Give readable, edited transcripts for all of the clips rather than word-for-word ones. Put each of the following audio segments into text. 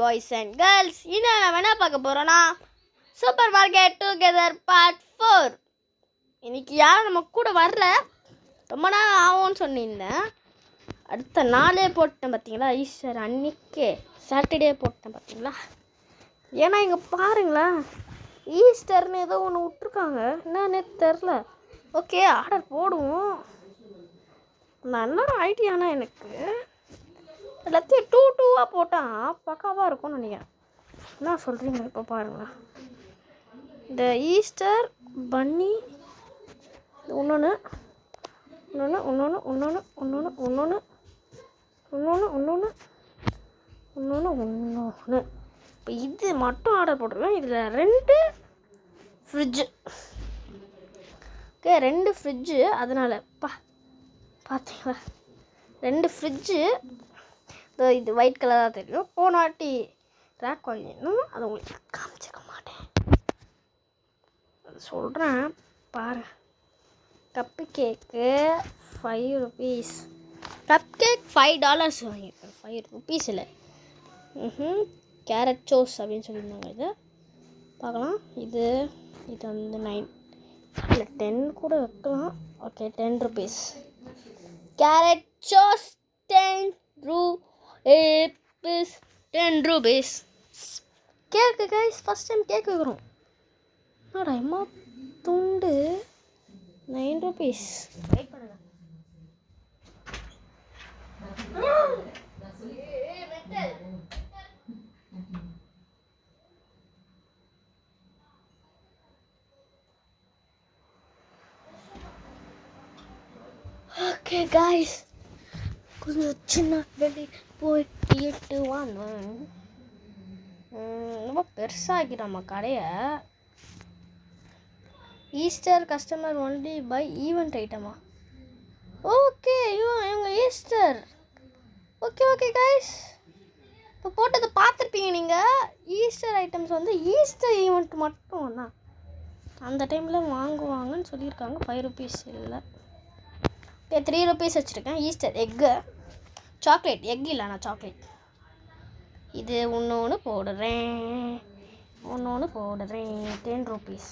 Boys and girls, இன்னும் நம்ம என்ன பார்க்க போகிறோன்னா சூப்பர் மார்க்கெட் டுகெதர் பார்ட் 4. இன்றைக்கி யாரும் நம்ம கூட வரல, ரொம்ப நாள் ஆகும்னு சொல்லியிருந்தேன். அடுத்த நாளே போட்டேன் பார்த்தீங்களா, ஈஸ்டர் அன்றைக்கே சாட்டர்டே போட்டேன் பார்த்தீங்களா. ஏன்னா இங்கே பாருங்களேன், ஈஸ்டர்னு ஏதோ ஒன்று விட்ருக்காங்க, என்னன்னே தெரில. ஓகே, ஆர்டர் போடுவோம். நல்ல ஐடியானா எனக்கு எல்லாத்தையும் 2-2 போட்டால் பக்காவாக இருக்கும்னு நினைக்கிறேன். என்ன சொல்கிறீங்க? இப்போ பாருங்களேன், இந்த ஈஸ்டர் பன்னி ஒன்று இப்போ இது மட்டும் ஆர்டர் போட்டிருக்கேன். இதில் 2 ஃப்ரிட்ஜு. Okay, 2 fridge. அதனால் பார்த்தீங்களா, 2 ஃப்ரிட்ஜு. இது ஒயிட் கலராக தெரியும். போன வாட்டி ரேக் வாங்கிடணும், அதை உங்களுக்கு காமிச்சிக்க மாட்டேன், அது சொல்கிறேன் பாரு. கப்பு கேக்கு 5 rupees. கப் கேக் $5 வாங்கியிருக்கேன், 5 rupees இல்லை. கேரட் சோஸ் அப்படின்னு சொல்லியிருந்தாங்க. இது பார்க்கலாம். இது வந்து 9 இல்லை 10 கூட வைக்கலாம். Okay, 10 rupees. Carrot sauce 10 rupees. Cake guys, first time cake வைக்கிறோம். என்னடா அம்மா துண்டு 9 rupees. வெயிட் பண்ணுங்க. ஓகே கைஸ், கொஞ்சம் சின்ன வெளியே போயிட்டு வாங்க. ரொம்ப பெருசாகிடும் நம்ம கடையை. Easter customer only buy event ஐட்டமா? ஓகே, இவங்க ஈஸ்டர். ஓகே கைஸ், இப்போ போட்டதை பார்த்துருப்பீங்க நீங்கள். ஈஸ்டர் ஐட்டம்ஸ் வந்து ஈஸ்டர் ஈவெண்ட் மட்டும் தான் அந்த டைமில் வாங்குவாங்கன்னு சொல்லியிருக்காங்க. 5 rupees இல்லை. ஓகே, 3 rupees வச்சுருக்கேன். ஈஸ்டர் எக்கு, சாக்லேட் எக் இல்லை, நான் சாக்லேட். இது ஒன்று போடுறேன் 10 rupees.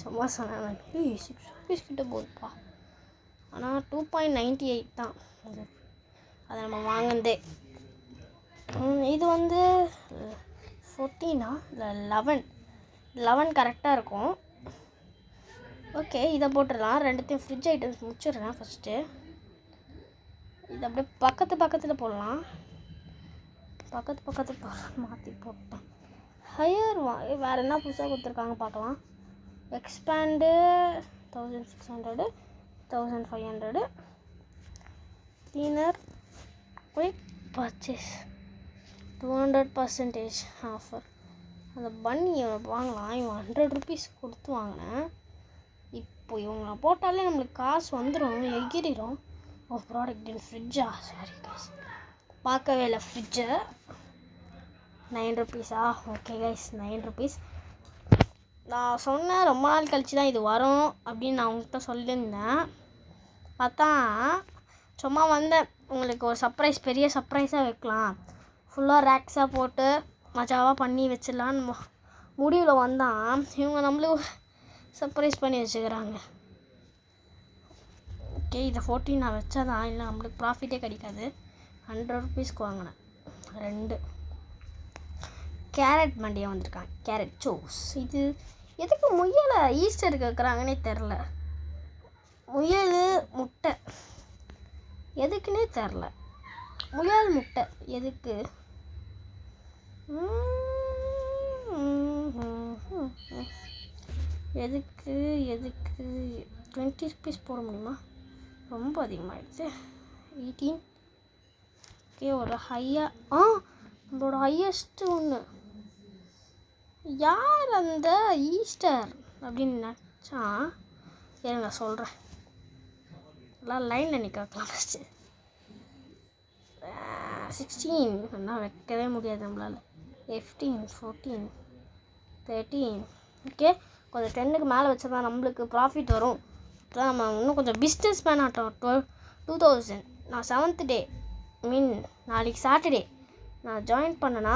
சும்மா சொன்னேன். 6 rupees கிட்ட போகுதுப்பா. ஆனால் 2.98 தான் அதை நம்ம வாங்கினதே. இது வந்து 14 இல்லை 11 கரெக்டாக இருக்கும். ஓகே, இதை போட்டுடலாம். 2 ஃப்ரிட்ஜ் ஐட்டம்ஸ் முடிச்சிடுறேன் ஃபஸ்ட்டு. இது அப்படியே பக்கத்தில் போடலாம். பக்கத்து மாற்றி போட்டேன். ஹையர் வேறு என்ன புதுசாக கொடுத்துருக்காங்க பார்க்கலாம். Expand 1600, 1500. Cleaner quick purchase 200% offer. அந்த பன்னி வாங்கலாம். இவன் 100 rupees கொடுத்து வாங்கினேன். இப்போ இவங்களை போட்டாலே நம்மளுக்கு காசு வந்துடும், எகிரிடும். ப்ராடக்ட் இன் ஃப்ரிட்ஜா? சாரி கைஸ், பார்க்கவே இல்லை ஃப்ரிட்ஜை. 9 rupees. Okay guys, 9 rupees. நான் சொன்னேன் ரொம்ப நாள் கழிச்சு தான் இது வரும் அப்படின்னு நான் உங்கள்கிட்ட சொல்லியிருந்தேன். பார்த்தா சும்மா வந்தேன், உங்களுக்கு ஒரு சர்ப்ரைஸ், பெரிய சர்ப்ரைஸாக வைக்கலாம், ஃபுல்லாக ரேக்ஸாக போட்டு மஜாவாக பண்ணி வச்சிடலான்னு முடிவில் வந்தான். இவங்க நம்மளுக்கு சர்ப்ரைஸ் பண்ணி வச்சுக்கிறாங்க. ஓகே, இதை 14 நான் வச்சாதான், இல்லை நம்மளுக்கு ப்ராஃபிட்டே கிடைக்காது. 100 rupeesக்கு வாங்கினேன் 2. கேரட் மண்டியாக வந்திருக்காங்க, கேரட் சோஸ். இது எதுக்கு முயலை ஈஸ்டருக்கு வைக்கிறாங்கன்னே தெரில. முயல் முட்டை எதுக்குன்னே தெரில. முயல் முட்டை எதுக்கு? எதுக்கு 20 rupees போட முடியுமா? ரொம்ப அதிகமாகிடுது. 18. ஓகே, ஒரு நம்மளோட ஹையஸ்ட்டு ஒன்று. யார் அந்த ஈஸ்டர் அப்படின்னு நினச்சா நான் சொல்கிறேன். எல்லாம் லைனில் நிற்கலாம். ஃபஸ்ட்டு 16 என்ன வைக்கவே முடியாது நம்மளால். 15, 14, 13. ஓகே, கொஞ்சம் 10க்கு மேலே வச்சா தான் நம்மளுக்கு ப்ராஃபிட் வரும். அப்போ நம்ம இன்னும் கொஞ்சம் பிஸ்னஸ் மேன் ஆட்டோம். 2000. நான் 7th டே, நாளைக்கு சாட்டர்டே நான் ஜாயின் பண்ணேன்னா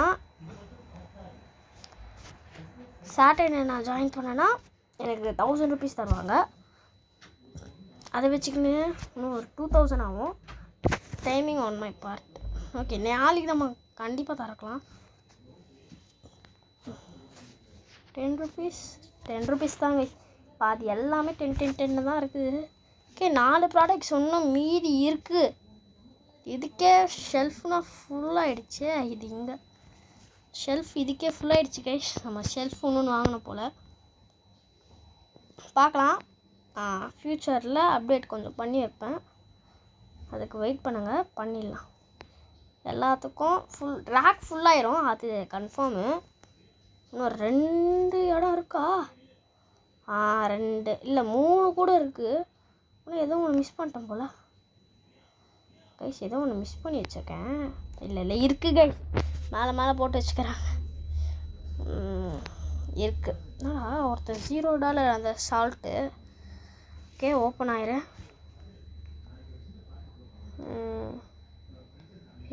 சாட்டர்டே நான் ஜாயின் பண்ணேன்னா எனக்கு 1000 rupees தருவாங்க. அதை வச்சுக்கின்னு இன்னும் ஒரு 2000 ஆகும். Timing on my part. Okay, நாளைக்கு நம்ம கண்டிப்பாக திறக்கலாம். 10 rupees தாங்க. பாதி எல்லாமே 10 தான் இருக்குது. ஓகே, 4 ப்ராடக்ட்ஸ் இன்னும் மீதி இருக்குது. இதுக்கே ஷெல்ஃப்னா ஃபுல்லாகிடுச்சு. இது இங்கே ஷெல்ஃப் இதுக்கே ஃபுல்லாகிடுச்சு கைஸ். நம்ம ஷெல்ஃப் ஒன்று வாங்கின போல். பார்க்கலாம். ஃப்யூச்சரில் அப்டேட் கொஞ்சம் பண்ணி வைப்பேன். அதுக்கு வெயிட் பண்ணுங்கள், பண்ணிடலாம். எல்லாத்துக்கும் ரேக் ஃபுல்லாயிரும், அது கன்ஃபார்மு. இன்னும் 2 இடம் இருக்கா? 2 இல்லை 3 கூட இருக்குது. இன்னும் ஏதோ ஒன்று மிஸ் பண்ணிட்டேன் போல் கைஸ். ஏதோ ஒன்று மிஸ் பண்ணி வச்சுருக்கேன். இல்லை இருக்குது கைஸ், மேலே போட்டு வச்சுக்கிறாங்க. இருக்குது. ஒருத்தர் $0 அந்த சால்ட்டு. ஓகே, ஓப்பன் ஆயிரும்.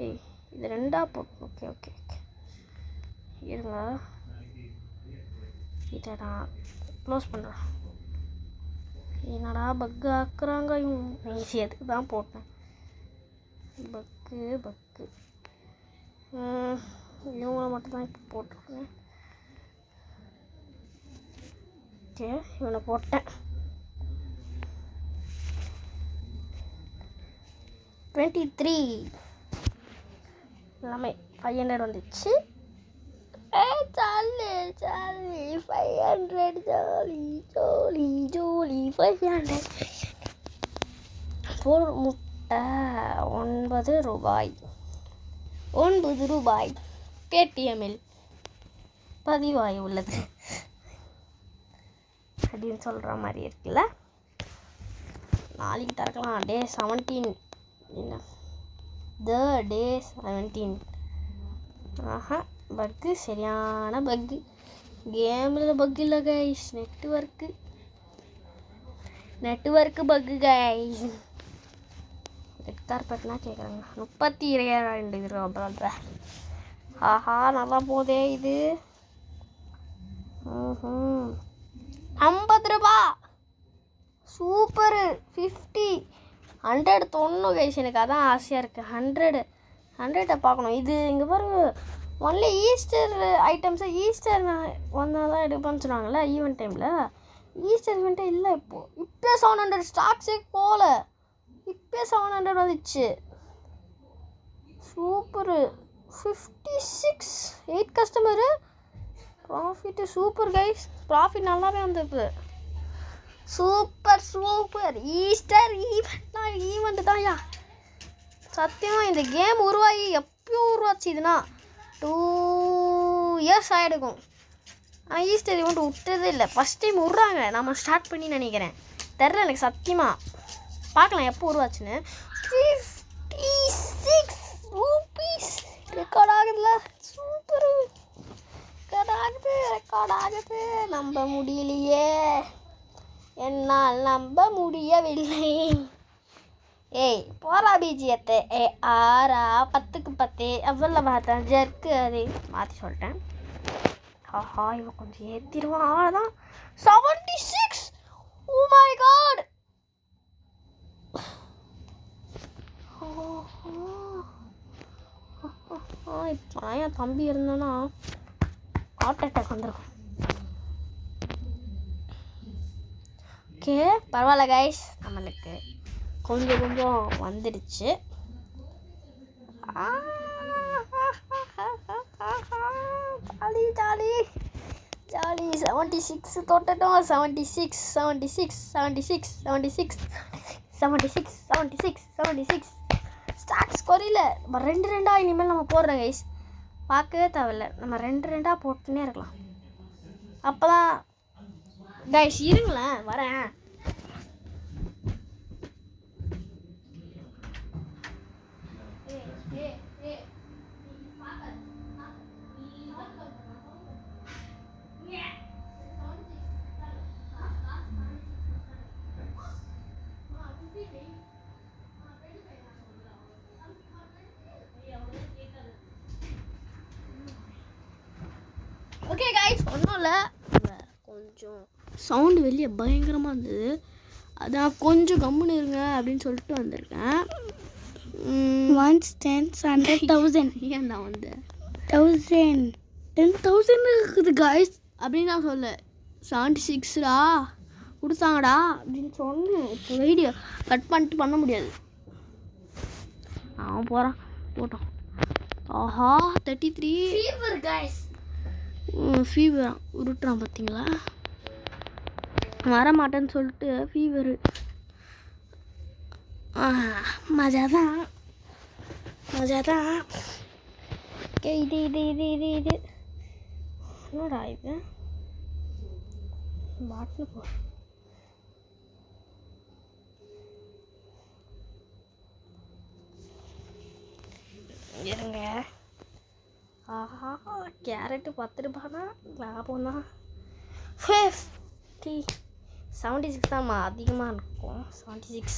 ஏய், இது 2 போட்டு. ஓகே இருங்க, இதை நான் க்ளோஸ் பண்ணுறேன். என்னடா பக்கு ஆக்குறாங்க இவங்க. எதுக்கு தான் போட்டேன் பக்கு இவங்களை மட்டும்தான் இப்போ போட்டிருக்கேன். ஓகே, இவனை போட்டேன். 23 எல்லாமே 500 வந்துச்சு. Jolly 500 jolly 500. ஒரு முட்டை 9 ரூபாய் பேடிஎம்மில் பதிவாகி உள்ளது அப்படின்னு சொல்கிற மாதிரி இருக்குல்ல. நாளைக்கு திறக்கலாம். டே 17 என்ன டே 17. பக்கு, சரியான பக்கு. கேமில் பக்கு இல்லை கைஸ், நெட்வொர்க்கு பக்கு கைஸ். ரெட் கார்பெட்னா கேட்குறாங்க. 32 ரூபா. நல்லா போதே இது. 50 ரூபா. சூப்பரு. 50 100 தொண்ணூறு கைஸ். எனக்கு அதான் ஆசையாக இருக்குது. 100 பார்க்கணும். இது இங்கே பாருங்க, ஒன்லி ஈஸ்டர் ஐட்டம்ஸை ஈஸ்டர் வந்தால் தான் எடுப்பேன்னு சொன்னாங்கள்ல ஈவெண்ட் டைமில். ஈஸ்டர் ஈவெண்ட்டே இல்லை இப்போ 700 ஸ்டாக்ஸே போகல. இப்போ 700 வந்துச்சு. Super. 56 8 customer. Profit super guys. Profit நல்லாவே வந்திருக்கு. சூப்பர். ஈஸ்டர் ஈவெண்ட் தான்யா. சத்தியமாக இந்த கேம் உருவாகி எப்பயோ உருவாச்சு. இதுனா 2 இயர்ஸ் ஆகிடுக்கும். ஆனால் ஈஸ்டர் ஈவெண்ட் விட்டதே இல்லை. ஃபஸ்ட் டைம் விட்றாங்க. நம்ம ஸ்டார்ட் பண்ணி நினைக்கிறேன். தெரில எனக்கு சத்தியமாக. பார்க்கலாம் எப்போ உருவாச்சுன்னு. 56 ரூபீஸ் ரெக்கார்ட் ஆகுதுல்ல. சூப்பர். ரெக்கார்ட் ஆகுது. நம்ப முடியலையே, என்னால் நம்ப முடியவில்லை. ஏய் போரா பிஜியத்தை. 10க்கு 10 எவ்வளோ பார்த்தேன் ஜர்க்கு. அது மாற்றி சொல்லிட்டேன். இவன் கொஞ்சம் ஏற்றிடுவான். அவ்வளோதான். 76. Oh my god. இப்போ என் தம்பி இருந்தானா ஹார்ட் அட்டாக் வந்துடும். ஓகே, பரவாயில்ல கைஸ், நம்மளுக்கு கொஞ்சம் வந்துடுச்சு. ஜாலி 76 தொட்டோம். 76 ஸ்டாக்ஸ் குறையில. நம்ம 2 இனிமேல் நம்ம போடுறோம் கைஸ். பார்க்கவே தேவையில்ல, நம்ம 2 போட்டுன்னே இருக்கலாம். அப்போ தான் கைஸ். இருங்களேன், வரேன். ஓகே கைஸ், ஒன்றும் இல்லை, கொஞ்சம் சவுண்டு வெளியே பயங்கரமாக இருந்தது, அதான் கொஞ்சம் கம்முன்னு இருங்க அப்படின்னு சொல்லிட்டு வந்திருக்கேன். 1 10 100,000 ஏன் நான் வந்து 1000 10,000 இருக்குது கைஸ் அப்படின்னு நான் சொல்ல 76டா கொடுத்தாங்கடா அப்படின்னு சொன்னேன். இப்போ வீடியோ கட் பண்ணிட்டு பண்ண முடியாது. அவன் போகிறான் போட்டோம். ஆஹா 33 ஃபீவர் கைஸ். ஃபீவர் உருட்டுறான் பார்த்தீங்களா, வர மாட்டேன்னு சொல்லிட்டு ஃபீவரு. மஜா தான் ஓகே. இது என்னடா இது பாட்டில் போ. இருங்க. ஆஹா கேரட்டு 10 ரூபானா லாபம் தான். 76 தான்மா அதிகமாக இருக்கும். 76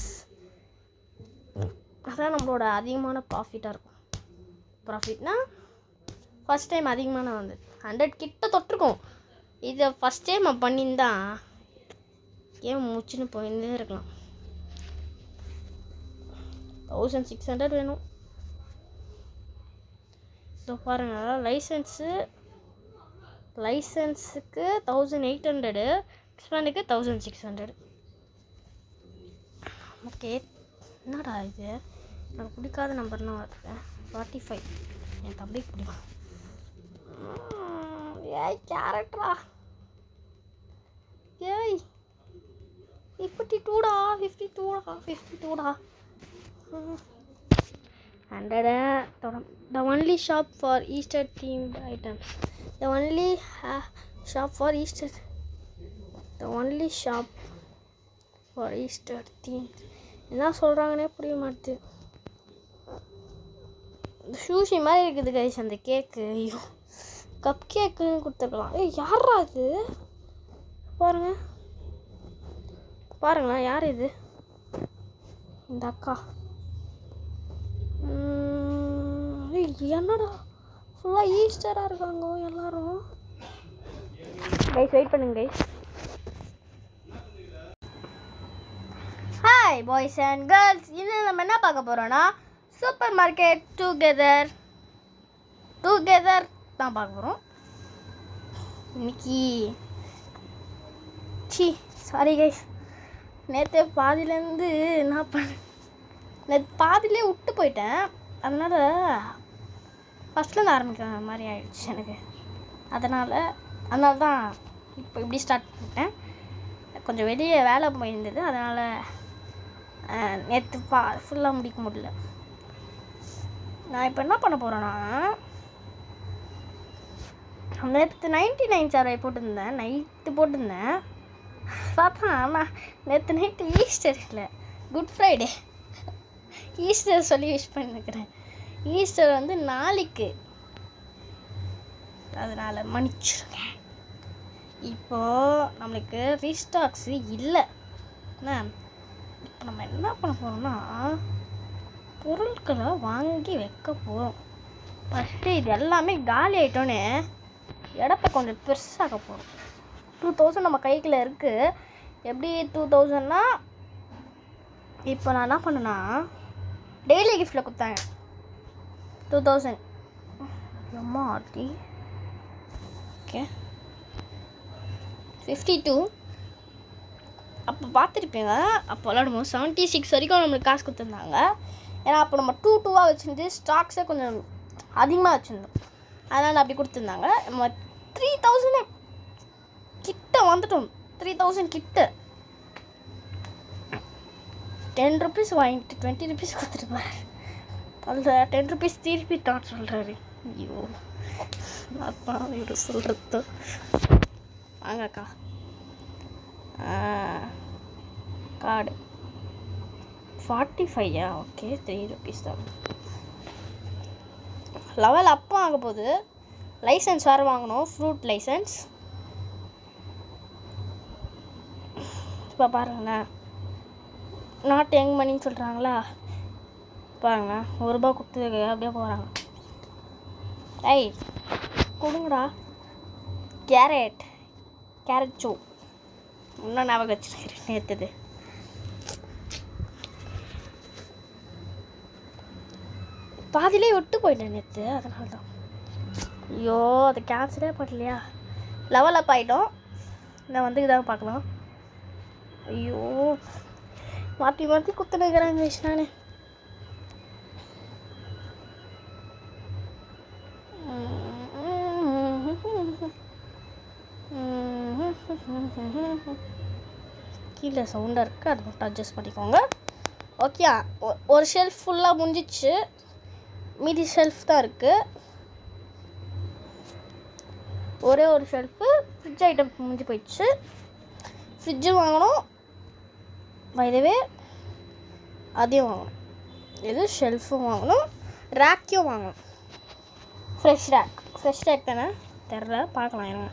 அதான் நம்மளோட அதிகமான ப்ராஃபிட்டாக இருக்கும். ப்ராஃபிட்னா ஃபஸ்ட் டைம் அதிகமான வந்து 100 கிட்ட தொட்டிருக்கோம். இதை ஃபஸ்ட் டைம் பண்ணியிருந்தா ஏன் மூச்சுன்னு போயிருந்தே இருக்கலாம். 1600 வேணும். ஸோ பாருங்கள், லைசன்ஸுக்கு 1800, எக்ஸ்பேண்டுக்கு 1600. ஓகே. என்னடா இது எனக்கு பிடிக்காத நம்பர்னால் வருது. 45 என் தம்பிக்கு பிடிக்கும். ஏய் கேரக்டரா, ஏய் 52டா 52டா 100. The only shop for Easter themed items. The only shop for Easter themed. என்ன சொல்கிறாங்கன்னே புரிய மாட்டுது. சூஷி மாதிரி இருக்குது கைஸ் அந்த கேக்கு. ஐயோ கப் கேக்குன்னு கொடுத்துருக்கலாம். ஏய் யாரா இது பாருங்களேன் யார் இது? இந்த அக்கா. என்னடா ஃபுல்லாக ஈஸ்டராக இருக்காங்க எல்லாரும். கைஸ் வெயிட் பண்ணுங்க guys. Hi boys and girls, இன்னும் நம்ம என்ன பார்க்க போகிறோன்னா சூப்பர் மார்க்கெட் டுகெதர் தான் பார்க்க போகிறோம் இன்னைக்கு. சாரி கைஸ், நேற்று பாதியிலேருந்து என்ன நேற்று பாதியிலே விட்டு போயிட்டேன். அதனால் ஃபஸ்ட்லேருந்து ஆரம்பிக்கிற மாதிரி ஆயிடுச்சு எனக்கு. அதனால தான் இப்போ இப்படி ஸ்டார்ட் பண்ணிட்டேன். கொஞ்சம் வெளியே வேலை போயிருந்தது, அதனால் நேற்று ஃபுல்லாக முடிக்க முடியல. நான் இப்போ என்ன பண்ண போகிறேன்னா, நேற்று 99 சர்வை போட்டிருந்தேன். பார்த்தா நான் நேற்று நைட்டு ஈஸ்டர் இல்லை, குட் ஃப்ரைடே ஈஸ்டர் சொல்லி விஷ் பண்ணிருக்கிறேன். ஈஸ்டர் வந்து நாளைக்கு, அதனால் மன்னிச்சிருங்க. இப்போது நம்மளுக்கு ரீஸ்டாக்ஸு இல்லை. இப்போ நம்ம என்ன பண்ண போகிறோம்னா, பொருட்களை வாங்கி வைக்க போகிறோம். ஃபஸ்ட்டு இது எல்லாமே காலி ஆகிட்டோன்னே இடத்த கொஞ்சம் பெருசாக போகிறோம். 2000 நம்ம கைக்குள்ளே இருக்குது. எப்படி 2000னா, இப்போ நான் என்ன பண்ணேன்னா டெய்லி கிஃப்டில் கொடுத்தாங்க 2000. எம்மா ஆர்டி ஓகே 52. அப்போ பார்த்துருப்பீங்க, அப்போ விளாடும்போது 76 வரைக்கும் நம்மளுக்கு காசு கொடுத்துருந்தாங்க. ஏன்னா அப்போ நம்ம 2 வச்சுருந்து ஸ்டாக்ஸே கொஞ்சம் அதிகமாக வச்சுருந்தோம், அதனால் அப்படி கொடுத்துருந்தாங்க. நம்ம 3000 கிட்ட வந்துட்டோம். 3000 கிட்ட 10 rupees வாங்கிட்டு 20 rupees கொடுத்துருப்பாரு. அந்த 10 rupees திருப்பி தான் சொல்கிறாரு. ஐயோ அதான் இவர் சொல்கிறது. வாங்கக்கா கார்டு 45. ஓகே 3 rupees தான். லெவல் அப்போ ஆக போகுது. லைசன்ஸ் வேறு வாங்கணும், ஃப்ரூட் லைசன்ஸ். இப்போ பாருங்கண்ணா, நாட் யங் மணின்னு சொல்கிறாங்களா, பாருங்கண்ணா 1 ரூபா கொடுத்து அப்படியே போகிறாங்க. ஏய் கொடுங்கடா. கேரட் சோ இன்னும் ஞாபகம் வச்சுருக்கிறேன் நேற்றுது. பாதியிலே விட்டு போயிட்டேன் நேற்று, அதனால தான். ஐயோ அதை கேன்சலே பண்ணலையா. லெவல் அப் ஆகிட்டோம். நான் வந்து இதாக பார்க்கலாம். ஐயோ மாற்றி குத்துனுங்கிறாங்க நான். கீழே சவுண்டாக இருக்குது, அது மட்டும் அட்ஜஸ்ட் பண்ணிக்கோங்க. ஓகே, ஒரு ஷெல்ஃப் ஃபுல்லாக முடிஞ்சிச்சு, மீதி ஷெல்ஃப் தான் இருக்குது. ஒரே ஒரு ஷெல்ஃபு ஃப்ரிட்ஜ் ஐட்டம் முடிஞ்சு போயிடுச்சு. ஃப்ரிட்ஜும் வாங்கணும், வைதவே அதையும் வாங்கணும். இது ஷெல்ஃபும் வாங்கணும், ரேக்கையும் வாங்கணும். ஃப்ரெஷ் ரேக் தானே தெரில, பார்க்கலாம் இருங்க.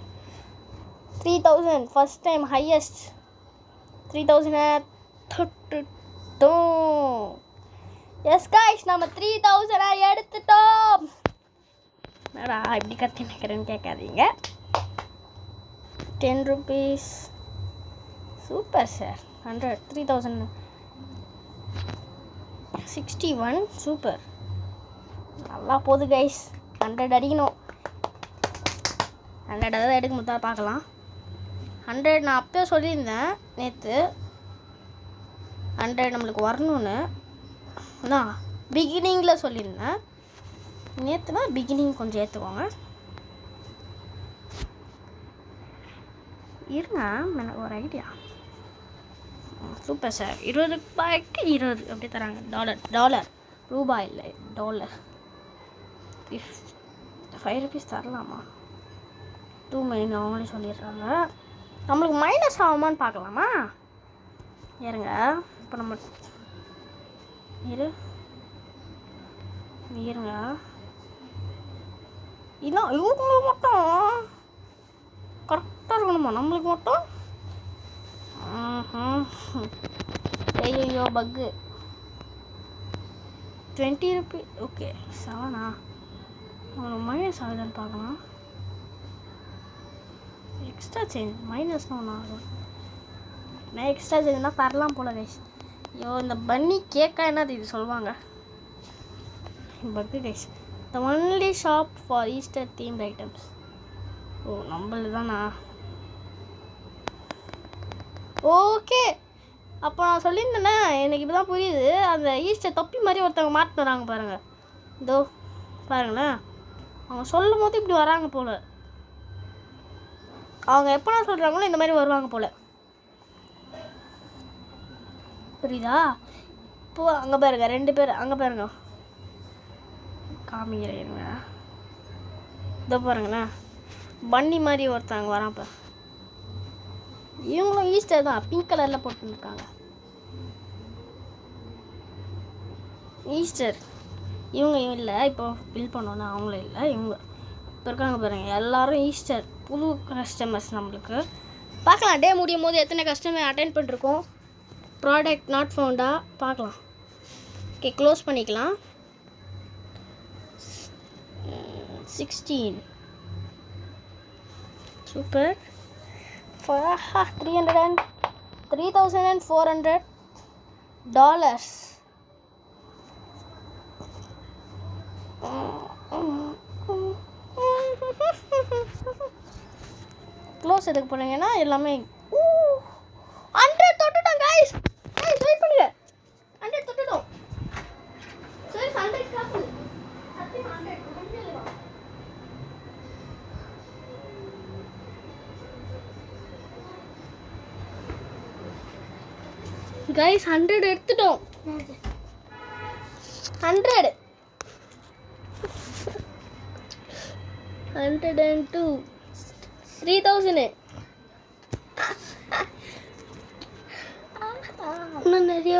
3000 ஃபஸ்ட் டைம் ஹையஸ்ட் 3000 தொட்டுட்டோம். எஸ் காய்ஸ், நம்ம 3000 எடுத்துட்டோம். என்னடா இப்படி கத்தி நிற்கிறேன்னு கேட்காதீங்க. 10 rupees. Super sir. 100 3061 சூப்பர், நல்லா போகுது கைஸ். 100 அடிக்கணும். 100 தான் எடுக்க முடியா பார்க்கலாம். 100 நான் அப்போயே சொல்லியிருந்தேன் நேற்று, 100 நம்மளுக்கு வரணும்னு. நான் பிகினிங்கில் சொல்லியிருந்தேன். நேற்றுனா பிகினிங் கொஞ்சம் ஏற்றுக்கோங்க. இருங்க, எனக்கு ஒரு ஐடியா. Super sir. 20 ரூபாய்க்கு 20 அப்படி தராங்க. டாலர் ரூபாய் இல்லை, டாலர். 5 rupees தரலாமா? 2 million அவங்களே சொல்லிடுறாங்க. நம்மளுக்கு மைனஸ் ஆகுமான்னு பார்க்கலாமா? ஏறுங்க. இப்போ நம்ம இருங்க. இன்னும் இவங்களுக்கு மட்டும் கரெக்டாக இருக்கணுமா? நம்மளுக்கு மட்டும் ஐயோ பக்கு. 20 rupees. ஓகே 7 அவங்களுக்கு மைனஸ் ஆகுதான்னு பார்க்கலாம். எக்ஸ்ட்ரா சேஞ்ச் மைனஸ்னால் ஒன்று ஆகும். நான் எக்ஸ்ட்ரா சேஞ்ச்னால் தரலாம் போல கைஸ். ஐயோ இந்த பன்னி கேக்கா என்னது இது சொல்லுவாங்க. பக்கு guys. The only shop for Easter themed items. ஓ நம்மளது தானா? ஓகே, அப்போ நான் சொல்லியிருந்தேனே, எனக்கு இப்போ தான் புரியுது. அந்த ஈஸ்டர் தொப்பி மாதிரி ஒருத்தவங்க மாட்டு வராங்க பாருங்கள். இதோ பாருங்களேன், அவங்க சொல்லும் போது இப்படி வராங்க போல். அவங்க எப்போனா சொல்கிறாங்களோ இந்த மாதிரி வருவாங்க போல். புரியுதா? இப்போது அங்கே பாருங்க, 2 பேர் அங்கே பாருங்க, காமிக்கிறேங்க. இதோ பாருங்கண்ணா, பன்னி மாதிரி ஒருத்தவங்க வரான். இப்போ இவங்களும் ஈஸ்டர் தான், பிங்க் கலரில் போட்டுருக்காங்க. ஈஸ்டர் இவங்க இல்லை, இப்போ பில் பண்ணோன்னா அவங்களும் இல்லை, இவங்க இப்போ இருக்காங்க பாருங்கள். எல்லோரும் ஈஸ்டர் புது கஸ்டமர்ஸ். நம்மளுக்கு பார்க்கலாம் டே முடியும் போது எத்தனை கஸ்டமர் அட்டென்ட் பண்ணிருக்கோம். ப்ராடக்ட் நாட் ஃபவுண்டா பார்க்கலாம். ஓகே, க்ளோஸ் பண்ணிக்கலாம். 16 சூப்பர். 3,400 டாலர்ஸ். க்ளோஸ் எதுக்கு போனீங்கன்னா எல்லாமே 100 தொட்டுட்டோம் கைஸ். வெயிட் பண்ணுங்க, 100 தொட்டுட்டோம். சரி 100 காசு அத்தி 100 கைஸ் 100 எடுத்துட்டோம். 100 102 3000. இன்னும் நிறைய.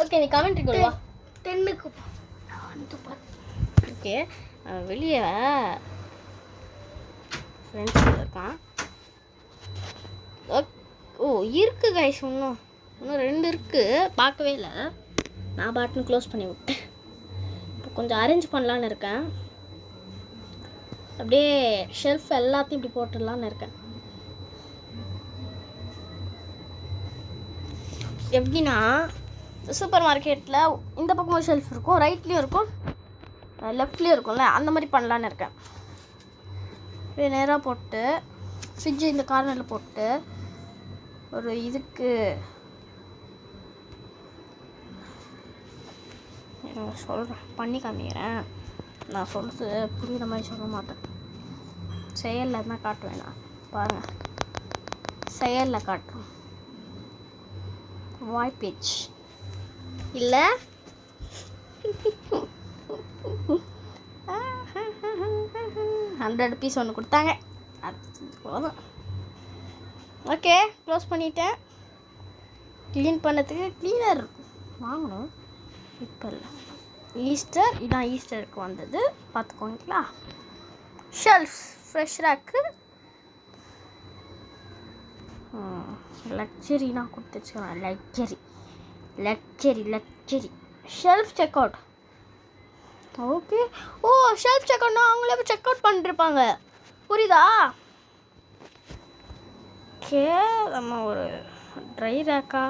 ஓகே, நீ கமெண்ட்ரி கொள்வா. 10க்கு ஓகே, வெளியே ஃப்ரெண்ட்ஸ் இருக்கான். ஓ இருக்கு கைஸ், இன்னும் 2 இருக்குது, பார்க்கவே இல்லை. நான் பாட்டுன்னு க்ளோஸ் பண்ணி விட்டேன். இப்போ கொஞ்சம் அரேஞ்ச் பண்ணலான்னு இருக்கேன். அப்படியே ஷெல்ஃப் எல்லாத்தையும் இப்படி போட்டுடலான்னு இருக்கேன். எப்படின்னா சூப்பர் மார்க்கெட்டில் இந்த பக்கம் ஒரு ஷெல்ஃப் இருக்கும், ரைட்லேயும் இருக்கும், லெஃப்ட்லேயும் இருக்கும்ல, அந்த மாதிரி பண்ணலான்னு இருக்கேன். இப்படியே நேராக போட்டு ஃப்ரிட்ஜு இந்த கார்னரில் போட்டு ஒரு இதுக்கு சொல்கிறேன், பண்ணி காமிக்கிறேன். நான் சொல்கிறது புரியுற மாதிரி சொல்ல மாட்டேன், செயலில் இருந்தால் காட்டுவேன். நான் பாருங்கள், செயலில் காட்டுறேன். வாய் பேச் இல்லை 100 பீஸ் ஒன்று கொடுத்தாங்க, அது போதும். ஓகே, க்ளோஸ் பண்ணிட்டேன். க்ளீன் பண்ணதுக்கு க்ளீனர் வாங்கணும், இப்போ இல்லை. ஈஸ்டர், இதான் ஈஸ்டருக்கு வந்தது, பார்த்துக்கோங்களா. ஷெல்ஃப் ஃப்ரெஷ் ரேக்கு லக்ஸரினா கொடுத்து வச்சுக்கிறேன். Luxury shelf check out. Okay, ஓ ஷெல்ஃப் செக் அவுட்னா அவங்களே செக் அவுட் பண்ணிருப்பாங்க, புரியுதா? ஓகே, நம்ம ஒரு ட்ரை ரேக்கா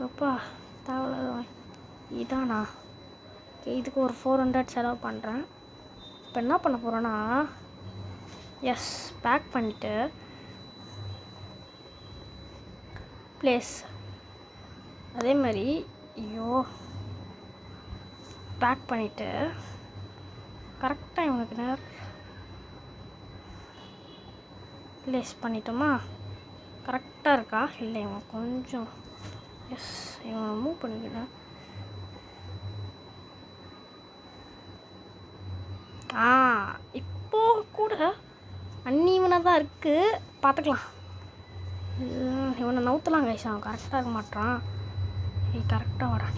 அப்பா தேவையில்ல இதானா. ஓகே, இதுக்கு ஒரு 400 செலவு பண்ணுறேன். இப்போ என்ன பண்ண போகிறேன்னா, எஸ் பேக் பண்ணிவிட்டு ப்ளேஸ் அதே மாதிரி பேக் பண்ணிவிட்டு கரெக்டாக இவனுக்கு நேரம் ப்ளேஸ் பண்ணிட்டோமா? கரெக்டாக இருக்கா? இல்லை இவன் கொஞ்சம் எஸ் இவனை மூவ் பண்ணிக்கிட்டேன். இப்போ கூட அன்னீவனாக தான் இருக்குது, பார்த்துக்கலாம். இவனை நவுத்தலாம் கைஸ், அவன் கரெக்டாக இருக்க மாட்டான். கரெக்டாக வாடா.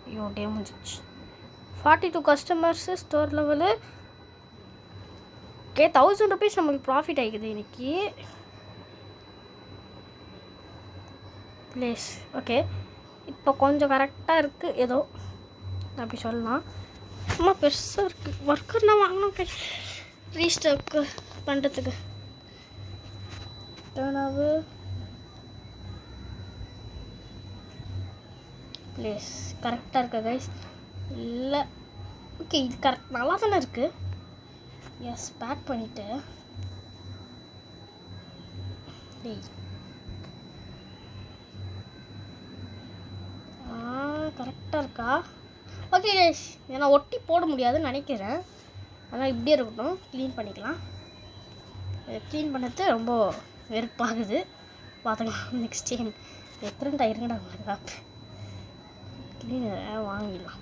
ஐயோ டே முடிஞ்சிச்சு. 42 customers, store level. Okay, 1000 rupees நம்மளுக்கு ப்ராஃபிட் ஆகிக்குது இன்னைக்கு. ப்ளேஸ் ஓகே, இப்போ கொஞ்சம் கரெக்டாக இருக்குது, ஏதோ அப்படி சொல்லலாம். சும்மா பெருசாக இருக்குது. ஒர்க்கர்னால் வாங்கணும் ரீஸ்டாக்கு பண்ணுறதுக்கு. டர்னாவு ப்ளேஸ் கரெக்டாக இருக்கா கைஸ்? இல்லை, ஓகே இது கரெக்ட் நல்லா தானே இருக்குது. எஸ் பேக் பண்ணிவிட்டு கரெக்டாக இருக்கா? ஓகே கைஸ், ஏன்னா ஒட்டி போட முடியாதுன்னு நினைக்கிறேன், ஆனால் இப்படியே இருக்கட்டும். க்ளீன் பண்ணிக்கலாம். க்ளீன் பண்ணது ரொம்ப வெறுப்பாகுது, பார்த்துக்கலாம். நெக்ஸ்ட் டைம் எத்தனை டயருங்கடா உங்களுக்கு க்ளீனரை வாங்கிடலாம்.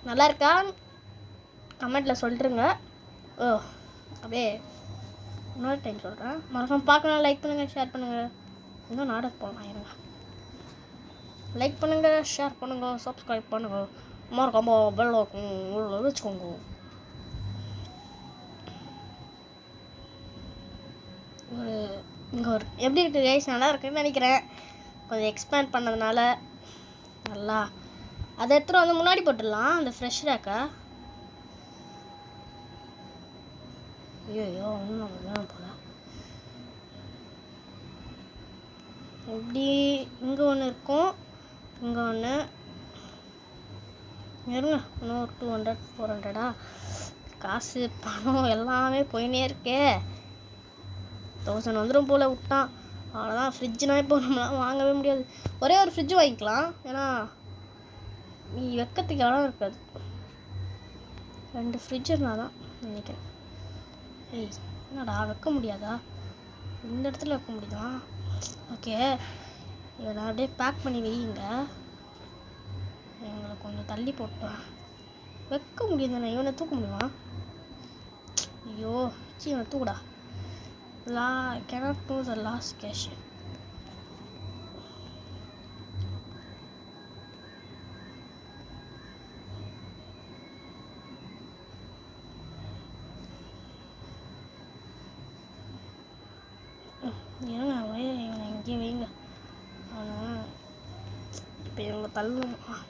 நல்லா இருக்கா கமெண்ட்டில் சொல்லிட்டுருங்க. ஓ அப்படியே இன்னொரு டைம் சொல்கிறேன், மறக்காம பார்க்கலாம். லைக் பண்ணுங்கள், ஷேர் பண்ணுங்கள். இன்னும் நாடகம் போகலாம், இருங்க. லைக் பண்ணுங்கள், ஷேர் பண்ணுங்கள், சப்ஸ்கிரைப் பண்ணுங்கள், மறக்காம பெல் ஐகான் வச்சுக்கோங்க. ஒரு இங்கே ஒரு எப்படி இருக்குது கைஸ்? நல்லா இருக்குன்னு நினைக்கிறேன். கொஞ்சம் எக்ஸ்பேண்ட் பண்ணதுனால நல்லா அதை எடுத்துகிட்டு வந்து முன்னாடி போட்டுடலாம், அந்த ஃப்ரெஷ் ரேக்கை. ஐயோ ஒன்றும் வேணும் போல. எப்படி இங்கே ஒன்று இருக்கும், இங்கே ஒன்று இருங்க. இன்னும் 200 400 காசு பணம் எல்லாமே போயினே இருக்கே. 1000 வந்துடும் போல் விட்டான், அவ்வளோதான். ஃப்ரிட்ஜுனா இப்போ நம்மளாம் வாங்கவே முடியாது. ஒரே ஒரு ஃப்ரிட்ஜு வாங்கிக்கலாம், ஏன்னா நீ வைக்கிறதுக்கு இடம் இருக்காது. 2 ஃப்ரிட்ஜ் இருந்தால் தான் நினைக்கிறேன். என்னடா வைக்க முடியாதா? இந்த இடத்துல வைக்க முடியுதா? ஓகே, இதை நான் அப்படியே பேக் பண்ணி வைங்க. எங்களை கொஞ்சம் தள்ளி போட்டேன், வைக்க முடியும் தானே. இவனை தூக்க முடியுமா? ஐயோ இவனை தூக்குடா. cannot do the last cash. ஏங்க இவனை இங்கே வைங்க. அவனை இப்போ இவங்க தள்ளுவோம்.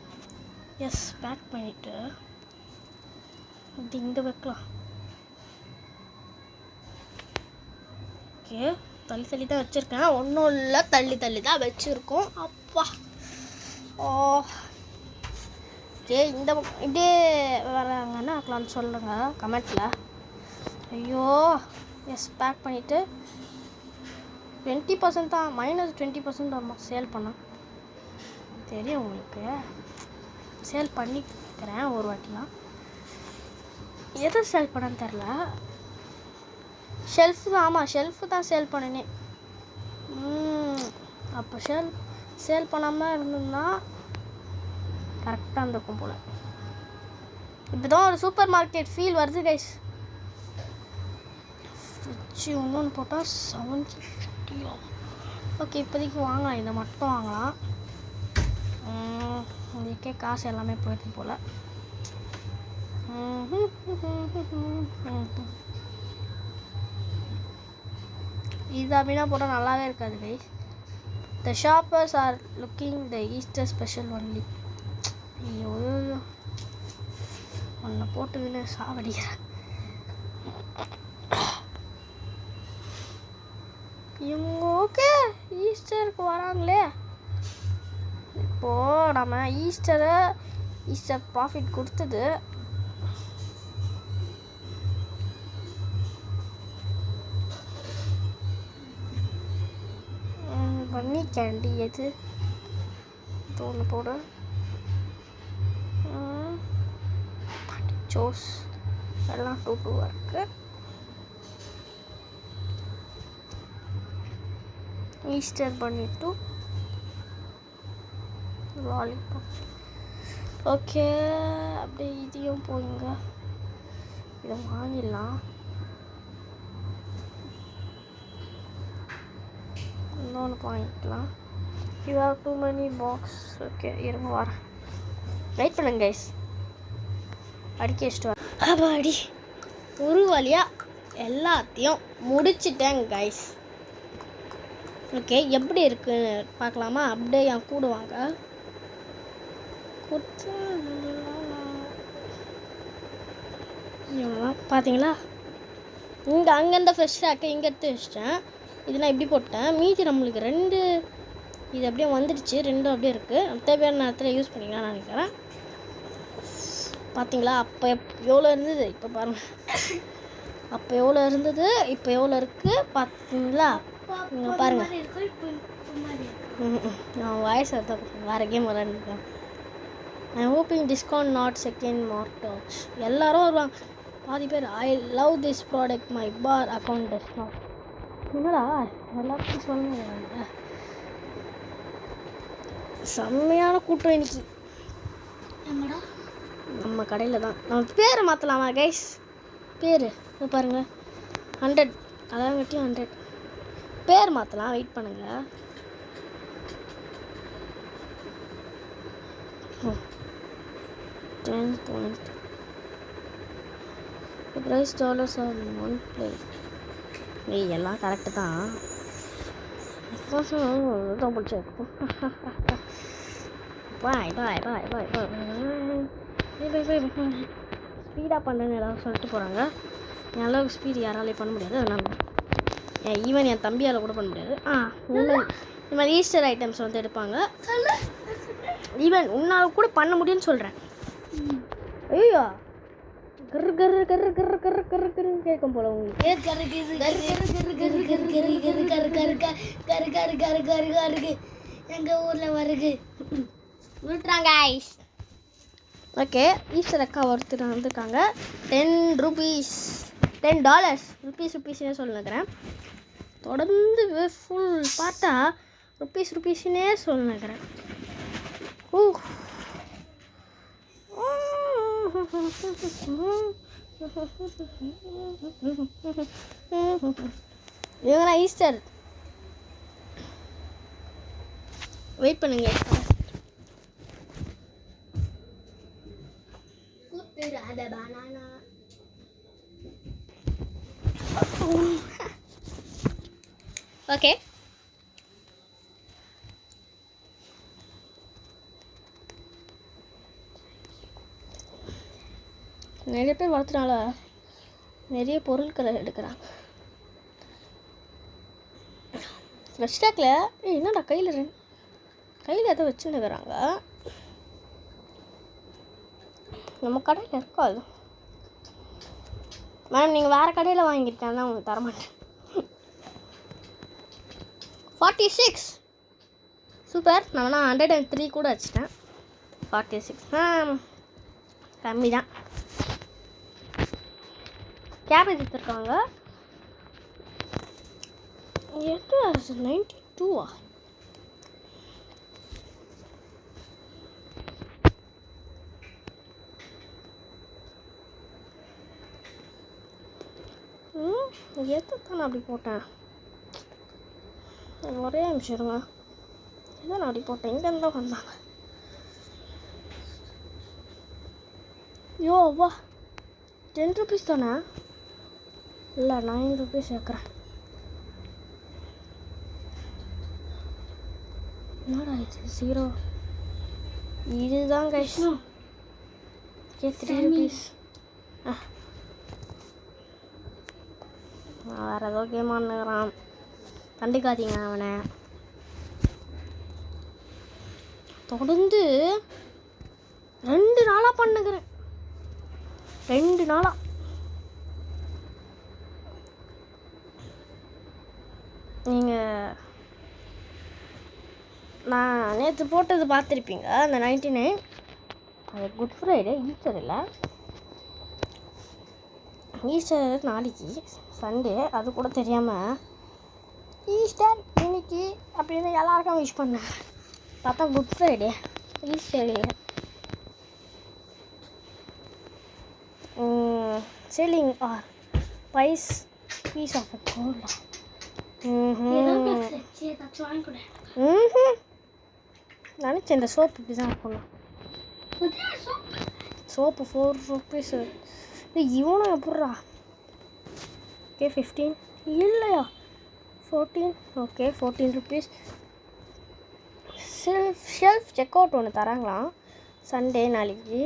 எஸ் பேக் பண்ணிவிட்டு இது இங்கே வைக்கலாம். ஓகே, தள்ளி தள்ளி தான் வச்சுருக்கேன், ஒன்றும் இல்லை, தள்ளி தள்ளி தான் வச்சுருக்கோம். அப்பா ஓகே, இந்த இப்படியே வராங்கன்னா ஆக்கலாம்னு சொல்லுங்கள் கமெண்ட்டில். ஐயோ எஸ் பேக் பண்ணிவிட்டு 20% தான், -20% ஆமாம் சேல் பண்ண தெரியும் உங்களுக்கு. சேல் பண்ணிக்கிறேன் ஒரு வாட்டிலாம். எதை சேல் பண்ணன்னு தெரில. ஷெல்ஃபு தான், ஆமாம் ஷெல்ஃபு தான் சேல் பண்ணினேன். அப்போ சேல் பண்ணாமல் இருந்ததுன்னா கரெக்டாக இருந்திருக்கும் போல். இப்போ தான் ஒரு சூப்பர் மார்க்கெட் ஃபீல் வருது கைஸ். ஃப்ரிட்ஜு இன்னொன்று போட்டால் 750. ஓகே, இப்போதைக்கு வாங்கலாம், இதை மட்டும் வாங்கலாம். இதுக்கே காசு எல்லாமே போயிடுது போல். இது அப்படின்னா போட்டால் நல்லாவே இருக்காது guys. The shoppers are looking the Easter special only. ஐயோ ஒன்றை போட்டுக்கின்னு சாவடிக்கிறேன். இவங்க ஓகே ஈஸ்டருக்கு வராங்களே. இப்போது நம்ம ஈஸ்டர் ப்ராஃபிட் கொடுத்தது பன்னி கேண்டி. எது ஒன்று போட சோஸ் எல்லாம் 2 இருக்கு. ஈஸ்டர் பண்ணிட்டு லாலிபாப். ஓகே, அப்படியே இதையும் போங்க, இதை வாங்கிடலாம். இன்னொன்று வாங்கிக்கலாம். You have two money box. Okay இருங்க வரேன், வெயிட் பண்ணுங்க கைஸ். அடிக்க வச்சுட்டு வரேன். அடி ஒரு வழியாக எல்லாத்தையும் முடிச்சிட்டேன் கைஸ். ஓகே, எப்படி இருக்குன்னு பார்க்கலாமா? அப்படியே என் கூட வாங்க. பார்த்தீங்களா, இங்கே அங்கேருந்து ஃப்ரெஷ்ஷாக இங்கே எடுத்து வச்சிட்டேன். இது நான் இப்படி போட்டேன். மீதி நம்மளுக்கு 2 இது அப்படியே வந்துடுச்சு, 2 அப்படியே இருக்குது. தேவையான நேரத்தில் யூஸ் பண்ணிக்கலாம்னு நினைக்கிறேன். பார்த்தீங்களா, அப்போ எவ்வளோ இருந்தது, இப்போ பாருங்கள். அப்போ எவ்வளோ இருந்தது, இப்போ எவ்வளோ இருக்குது பார்த்தீங்களா? இங்கே பாருங்கள். நான் வாய்ஸ் அதான் வேறு கேம் விளாண்டுருக்கேன். I hoping discount not second மார்டாச். எல்லோரும் வருவாங்க பாதி பேர். I love this product my bar account discount. என்னடா எல்லாத்தையும் சொல்லுங்க. செம்மையான கூட்டம் இன்னைக்கு நம்ம கடையில் தான். நம்ம பேரை மாற்றலாமா கைஸ்? பேர் பாருங்கள், 100 அதான் கட்டி 100 பேர் மாற்றலாம். வெயிட் பண்ணுங்கள். $10. The price dollars are one plate. எல்லாம் கரெக்டு தான். பாய் பாய் பாய் பாய் பாய் ஸ்பீடாக பண்ணுன்னு ஏதாவது சொல்லிட்டு போகிறாங்க. என் அளவுக்கு ஸ்பீடு யாராலையும் பண்ண முடியாது. அதனால் ஈவன் என் தம்பியால் கூட பண்ண முடியாது. இந்த மாதிரி ஈஸ்டர் ஐட்டம்ஸ் வந்து எடுப்பாங்க. ஈவன் உன்னால் கூட பண்ண முடியும்னு சொல்கிறேன். ஐயோ கரு கரு கரு கரு கரு கரு கருன்னு கேட்கும் போல உங்களுக்கு. எங்கள் ஊரில் வருது விட்டுறாங்க. ஓகே, ஈஸ்டர் அக்கா ஒருத்தர் வந்துருக்காங்க. $10 ருபீஸ்னே சொல்லுங்கிறேன். தொடர்ந்து ஃபுல் பார்த்தா ருபீஸ்னே சொல்லுங்கிறேன். இவங்க ஈஸ்டர் வெயிட் பண்ணுங்க. ஓகே, நிறைய பேர் வளர்த்துனால நிறைய பொருட்களை எடுக்கிறாங்க. ஃப்ரெஷ் ஸ்டாக்கில் என்னடா கையில் எதோ வச்சுருக்கிறாங்க. நம்ம கடையில் இருக்காது மேம். நீங்கள் வேறு கடையில் வாங்கியிருக்கேன் தான் உங்களுக்கு தரமாட்டேன். 46 சூப்பர். நான் வேணா 103 கூட வச்சுட்டேன். 46 கம்மி தான். கேபேஜ் எடுத்துருக்காங்க. எது 92 எதுதான் அப்படி போட்டேன்? ஒரே நிமிஷம் இருங்க. இதான் அப்படி போட்டேன். இங்கேருந்து தான் வந்தாங்க. வா 10 rupees தானே? இல்லை 9 rupees வைக்கிறேன். என்னடா இது 0? இதுதான் கைஸ். Okay 3 rupees. வேறு ஏதோ கேம் ஆடுறான். கண்டுக்காதீங்க அவனை. தொடர்ந்து 2 நாளாக பண்ணுகிறேன். 2 நாளாக நீங்கள் நான் நேற்று போட்டது பார்த்துருப்பீங்க. அந்த 99 அது குட் ஃப்ரைடே, ஈஸ்டர் இல்லை. ஈஸ்டர் நாளைக்கு சண்டே. அது கூட தெரியாமல் ஈஸ்டர் இன்னைக்கு அப்படின்னு எல்லாருக்கும் விஷ் பண்ணேன். பார்த்தா good Friday, Easter. Selling are piece of கோல்டா. நினச்சேன் இந்த சோப்பு இப்படி தான் இருக்கணும். Soap 4 rupees. இவனும் எப்பட்றா? ஓகே 15 இல்லையா 14. Okay 14 rupees. Shelf check out ஒன்று தராங்களாம் சண்டே நாளைக்கு.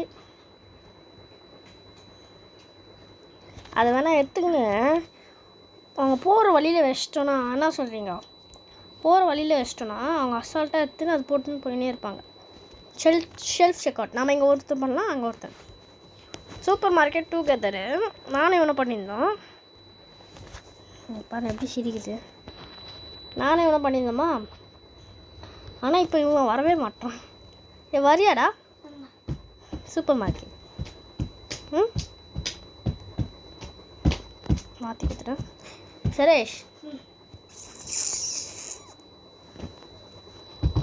அதை வேணால் எடுத்துக்கின்னு அவங்க போகிற வழியில் வச்சிட்டோன்னா என்ன சொல்கிறீங்க? போகிற வழியில் வச்சிட்டோன்னா அவங்க அசால்ட்டாக எடுத்துன்னு அது போட்டுன்னு போயினே இருப்பாங்க. Shelf check out. நம்ம இங்கே ஒருத்தர் பண்ணலாம், அங்கே ஒருத்தர். சூப்பர் மார்க்கெட் டுகெதரு நானும் இவனை பண்ணியிருந்தோம். பாரு எப்படி சிரிக்குது. நானும் இவனை பண்ணியிருந்தோமா. ஆனால் இப்போ இவன் வரவே மாட்டான். வரியாடா சூப்பர் மார்க்கெட்? மாற்றி கொடுத்துட்டேன். சுரேஷ்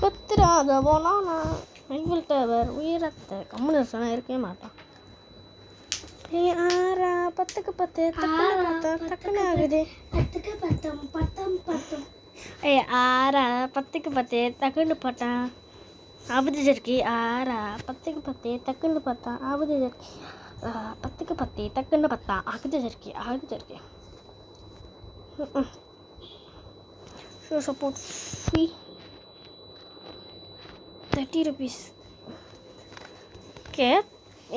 குத்துறாத போனா நான் மைபிள் டவர் உயரத்தை கம்முன்னு சொன்னால் இருக்கவே மாட்டான். ஆறா 10க்கு 10 டக்குன்னு ஆகுது. 10க்கு 10 ஆறா 10க்கு 10 டக்குன்னு பட்டான் ஆபத்து ஜர்க்கி. ஆறா 10க்கு 10 டக்குன்னு பார்த்தா ஆபத்து ஜர்க்கி. 10க்கு 10 டக்குன்னு பார்த்தா ஆகுது jerky. Show support free 30 rupees. Okay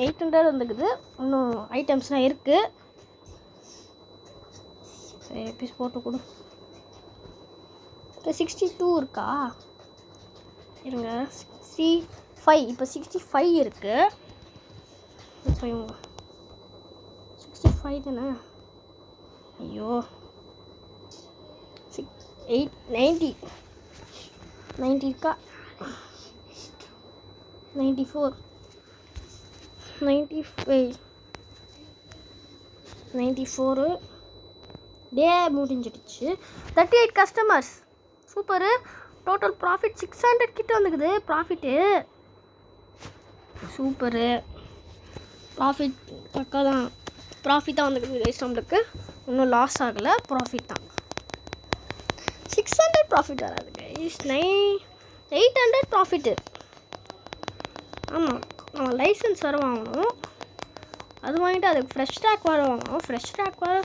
800 வந்துக்குது. இன்னும் ஐட்டம்ஸ்லாம் இருக்குது. சரி பீஸ் போட்டு கொடு. 62 இருக்கா? இருங்க 65. இப்போ 65 இருக்குது. இப்போ இவங்க 65 தானே? ஐயோ 90 இருக்கா? 94 95 94 டே முடிஞ்சிடுச்சு. 38 கஸ்டமர்ஸ். சூப்பரு. டோட்டல் ப்ராஃபிட் 600 கிட்ட வந்துக்குது. சூப்பரு. ப்ராஃபிட் பக்கா தான். ப்ராஃபிட் தான் வந்துக்குது. வேஸ்ட் நம்மளுக்கு இன்னும் லாஸ் ஆகலை. ப்ராஃபிட் தான். 600 ப்ராஃபிட் வராது கைஸ். 800 ப்ராஃபிட்டு. ஆமாம் நம்ம லைசன்ஸ் வேறு வாங்கணும். அது வாங்கிட்டு அதுக்கு ஃப்ரெஷ் ஸ்டாக் வேறு வாங்கணும். ஃப்ரெஷ் ஸ்டாக் வேறு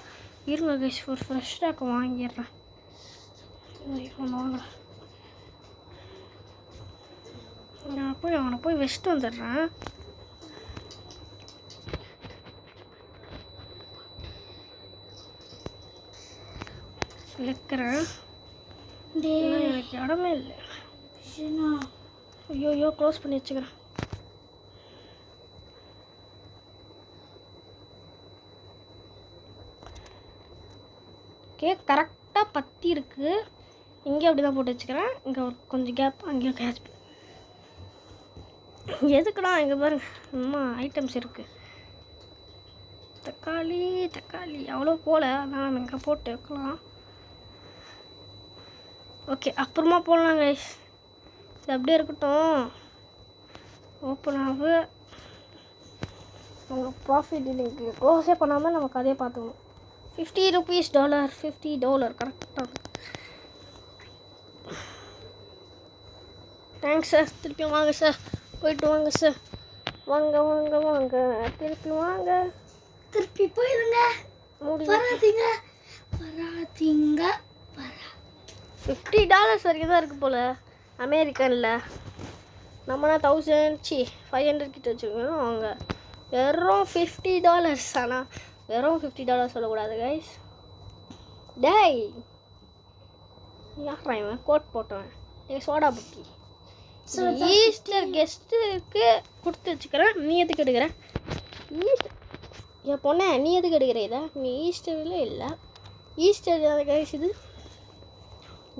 இருங்க கைஸ். ஒரு ஃப்ரெஷ் ஸ்டாக் வாங்கிடுறேன். வாங்கலாம். நான் அவனை போய் வச்சுட்டு வந்துடுறேன். வைக்கிறேன். டேய் எனக்கு இடமே இல்லை. கிருஷ்ணா ஐயோ க்ளோஸ் பண்ணி வச்சுக்கிறேன். ஓகே கரெக்டாக பற்றி இருக்குது. இங்கே அப்படி தான் போட்டு வச்சுக்கிறேன். இங்கே ஒரு கொஞ்சம் கேப், அங்கேயும் கேப். எதுக்குடா இங்கே பாருங்க அம்மா ஐட்டம்ஸ் இருக்குது. தக்காளி அவ்வளோ போல, அதான் இங்கே போட்டு வைக்கலாம். ஓகே அப்புறமா போடலாம் கைஸ். இது அப்படியே இருக்கட்டும். ஓப்பன் ஆகு. உங்களுக்கு ப்ராஃபிட் இல்லைங்க க்ளோஸே பண்ணாமல் நமக்கு அதே பார்த்துக்கணும். $50 $50 கரெக்டாக. Thanks sir. திருப்பி வாங்க சார். போயிட்டு வாங்க சார். வாங்க திருப்பி வாங்க. திருப்பி போயிருங்க. வராதீங்க $50 வரைக்கும் தான் இருக்குது போல் அமெரிக்கனில். நம்மனா 500 கிட்ட வச்சுருக்கோம். அவங்க வெறும் $50. ஆனால் வெறும் $50 சொல்லக்கூடாது கைஸ். டேய் யாரா இவன் கோட் போட்டவன்? எங்கள் சோடா புக்கி ஈஸ்டர் கெஸ்ட்டுக்கு கொடுத்து வச்சுக்கிறேன். நீ எதுக்கு எடுக்கிற? ஈஸ்டர் என் பொண்ணே நீ எதுக்கு எடுக்கிற இதை? நீ ஈஸ்டரில் இல்லை. ஈஸ்டர் கைஸ் இது.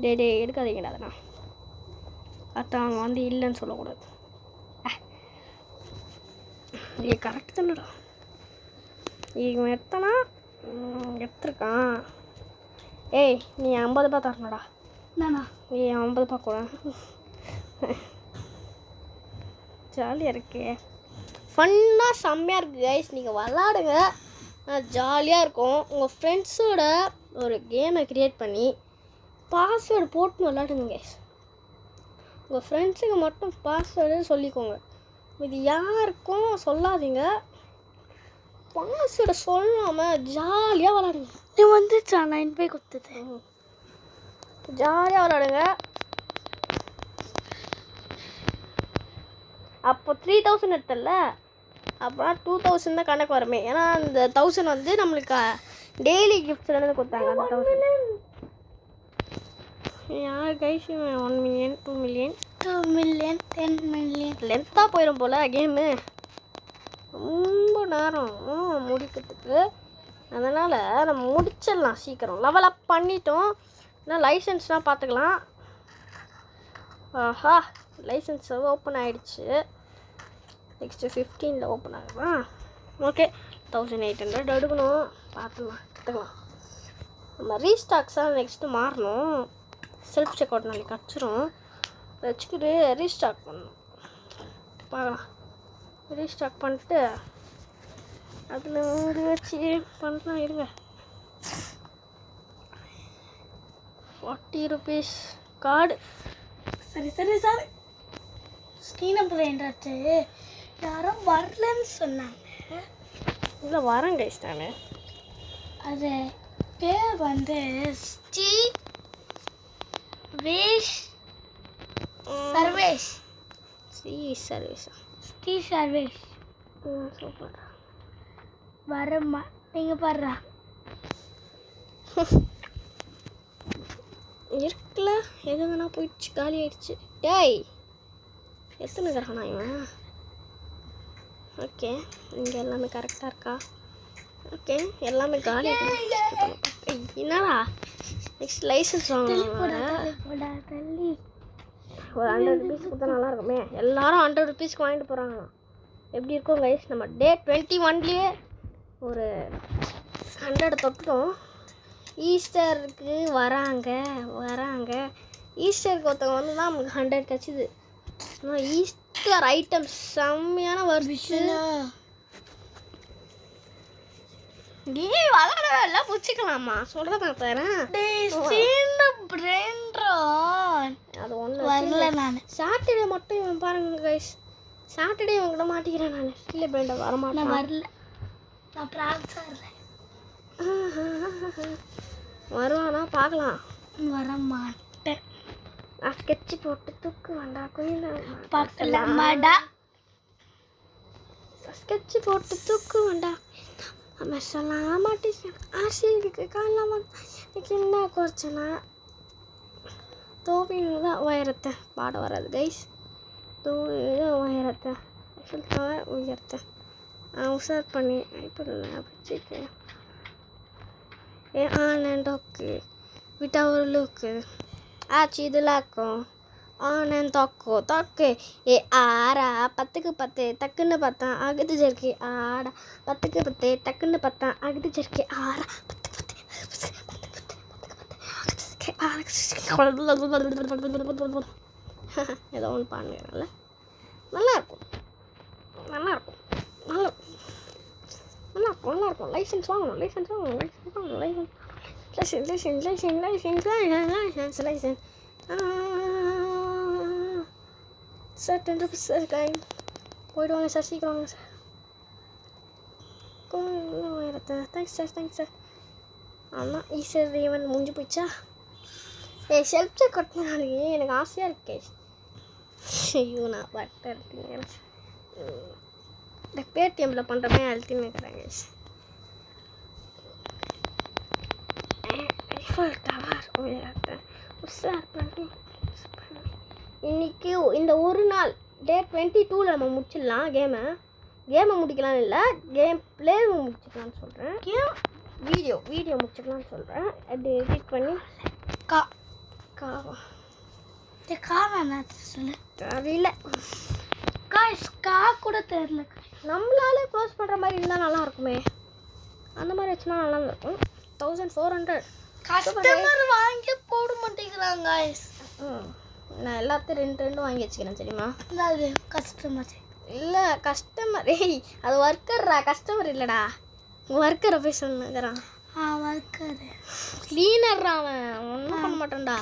டே எடுக்காதீங்கடா அதெல்லாம். அதான் அவங்க வந்து இல்லைன்னு சொல்லக்கூடாது. இது கரெக்ட் தானடா. இவன் எத்தனா எடுத்துருக்கான். ஏய் நீ 50 ரூபா தரணுடா. நானா நீ 50 ரூபா கூட ஜாலியாக இருக்கே. ஃபன்னாக செம்மையாக இருக்குது கைஸ். நீங்கள் விளாடுங்க, ஜாலியாக இருக்கும். உங்கள் ஃப்ரெண்ட்ஸோட ஒரு கேமை க்ரியேட் பண்ணி பாஸ்வேர்டு போட்டு விளாடுங்க கைஸ். உங்கள் ஃப்ரெண்ட்ஸுக்கு மட்டும் பாஸ்வேர்டு சொல்லிக்கோங்க. இது யாருக்கும் சொல்லாதீங்க. பாஸ்வேர்டை சொல்லாமல் ஜாலியாக விளாடுங்க. நீ வந்துச்சா 9 போய் கொடுத்தது. ஜாலியாக விளாடுங்க. அப்போ 3000 எடுத்தல, அப்புறம் 2000 தான் கணக்கு வருமே. ஏன்னா அந்த 1000 வந்து நம்மளுக்கு டெய்லி கிஃப்ட்ஸ்லேருந்து கொடுத்தாங்க. அந்த 1000 யார் guys? 1 million 2 million 2 million 10 million லென்த்தாக போயிடும் போல் கேமு. ரொம்ப நேரம் முடிக்கிறதுக்கு. அதனால் நம்ம முடிச்சிடலாம் சீக்கிரம். லெவல் அப் பண்ணிட்டோம். ஆனால் லைசன்ஸ்லாம் பார்த்துக்கலாம். ஆஹா லைசன்ஸ் ஓப்பன் ஆகிடுச்சு. நெக்ஸ்ட்டு 15ல் ஓப்பன் ஆகுமா? ஓகே 1800 எடுக்கணும். பார்த்துக்கலாம் எடுத்துக்கலாம். நம்ம ரீஸ்டாக்ஸாக நெக்ஸ்ட்டு மாறணும். செல்ஃப் செக் அவுட் நாளைக்கு கிடச்சிரும். வச்சுக்கிட்டு ரீஸ்டாக் பண்ணணும். பார்க்கலாம். ரீஸ்டாக் பண்ணிட்டு அதில் வச்சு பண்ணலாம். இருங்க. $40 கார்டு. சரி சார். ஸ்க்ரீன் நம்பர் யாரும் வரலன்னு சொன்னாங்க. இல்லை வரேன் கைஸ். நான் அது பேர் வந்து சர்வேஷ். சர்வேஷ் சூப்பர். வரம்மா நீங்கள் பாடுறா இருக்குல்ல. எது வேணா போயிடுச்சு, காலி ஆயிடுச்சு. டேய் எத்தனை கிரகணா இவன்? ஓகே இங்கே எல்லாமே கரெக்டாக இருக்கா? ஓகே எல்லாமே காலி. என்னடா நெக்ஸ்ட் லைசன்ஸ் வாங்கணும். ஒரு $100 கொடுத்தா நல்லா இருக்குமே. எல்லாரும் $100 வாங்கிட்டு போகிறாங்க. எப்படி இருக்கும் கைஸ்? நம்ம டே 21லேயே ஒரு 100 தொட்டோம். ஈஸ்டருக்கு வராங்க. ஈஸ்டருக்கு ஒருத்தவங்க வந்து தான் நமக்கு 100 கிடச்சிது. ஆனால் ஈஸ்டர் ஐட்டம்ஸ் செம்மையான வருஷம். நீ விளாடவே எல்லாம் பிடிச்சிக்கலாமா? சொல்கிறத நான் தரேன். அது ஒன்று வரல. நான் சாட்டர்டே மட்டும் இவன் பாருங்க கைஸ். சாட்டர்டே இவங்கிட்ட மாட்டிக்கிறேன். நான் ஸ்டீல் பிராண்டை வரமாட்டேன். வரல. நான் ப்ராக்ஸாக வருவானா பார்க்கலாம். வரமாட்டேன். நான் ஸ்கெட்சு போட்டு தூக்கு வேண்டாம். கொஞ்சம் பார்க்கலாமாடா. ஸ்கெட்சு போட்டு தூக்கு வேண்டாம். நம்ம சொல்ல மாட்டேன். ஆசிரியருக்கு காணலாம் இதுக்கு என்ன குறைச்சனா தோவியில் தான் உயரத்தை பாட வராது கைஸ் தோவியில் தான் உயரத்தை உயரத்தை உசார் பண்ணி இப்போ வச்சுக்கேன் ஆனந்தோக்கு விட்டவர் லுக்கு ஆச்சு இதுலாக்கும் ஆனந்தோக்கு தோக்கு ஆரா 10க்கு 10 டக்குன்னு பார்த்தா அகுது ஜெர்க்கி ஆடா 10க்கு 10 டக்குன்னு பார்த்தா அகுது ஜெர்க்கி ஆரா 10க்கு 10 ஏதோ ஒன்று பாடுங்கல்ல நல்லாயிருக்கும் லைசன்ஸ் வாங்கணும் licence sir 10 rupees sir time போய்ட்டு வாங்க சார் சீக்கிரம் வாங்க சார் தேங்க்ஸ் சார் ஆமாம் ஈஸர் ரீவன் முடிஞ்சு போயிடுச்சா செல்ஃப் செக் கட்டினாலே எனக்கு ஆசையாக இருக்கு ஐயோ நான் பட்டை அழுத்திங்க இந்த பேடிஎம்மில் பண்ணுறமே அழுத்தின்னு இருக்கிறாங்க இன்னைக்கு இந்த ஒரு நாள் டே 22 நம்ம முடிச்சிடலாம் கேமை முடிக்கலாம்னு இல்லை கேம் பிளே முடிச்சுக்கலாம்னு சொல்கிறேன் வீடியோ முடிச்சுக்கலாம்னு சொல்கிறேன் அப்படி எடிட் பண்ணி காவா சொல்லு தெரியல கூட தெரியல நம்மளாலே க்ளோஸ் பண்ணுற மாதிரி இருந்தால் நல்லா இருக்குமே அந்த மாதிரி வச்சுனா நல்லா இருக்கும் 1400 கஸ்டமர் வாங்கி போட மாட்டேங்கிறாங்க நான் எல்லாத்தையும் 2 வாங்கி வச்சுக்கிறேன் தெரியுமா அது கஸ்டமர் இல்லை கஸ்டமர் அது ஒர்க்கர்ரா கஸ்டமர் இல்லைடா ஒர்க்கரை போய் சொன்னுங்கிறான் ஒர்க்கர் க்ளீனர்ரா அவன் ஒன்றும் பண்ண மாட்டான்டா